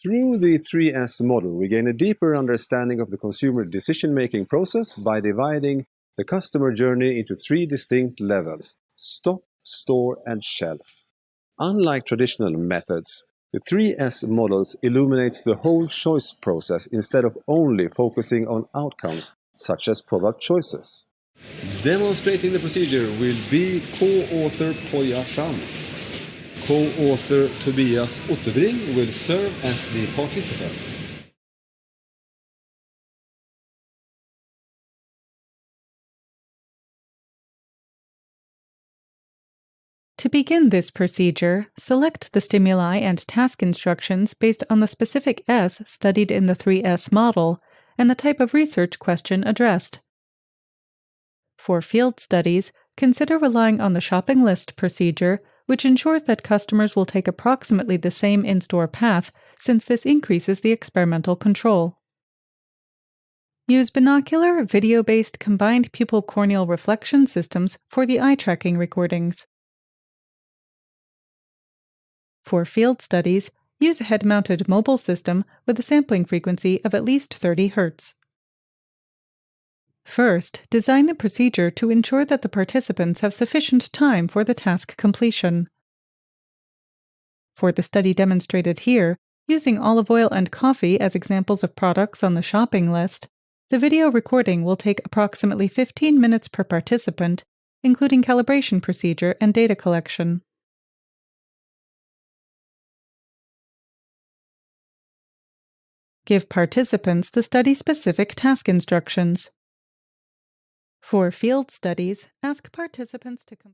Through the 3S model, we gain a deeper understanding of the consumer decision-making process by dividing the customer journey into 3 distinct levels: stock, store, and shelf. Unlike traditional methods, the 3S models illuminates the whole choice process instead of only focusing on outcomes, such as product choices. Demonstrating the procedure will be co-author Poja. Co-author Tobias Otterbring will serve as the participant. To begin this procedure, select the stimuli and task instructions based on the specific S studied in the 3S model and the type of research question addressed. For field studies, consider relying on the shopping list procedure, which ensures that customers will take approximately the same in-store path, since this increases the experimental control. Use binocular, video-based combined pupil corneal reflection systems for the eye tracking recordings. For field studies, use a head-mounted mobile system with a sampling frequency of at least 30 Hz. First, design the procedure to ensure that the participants have sufficient time for the task completion. For the study demonstrated here, using olive oil and coffee as examples of products on the shopping list, the video recording will take approximately 15 minutes per participant, including calibration procedure and data collection. Give participants the study-specific task instructions. For field studies, ask participants to complete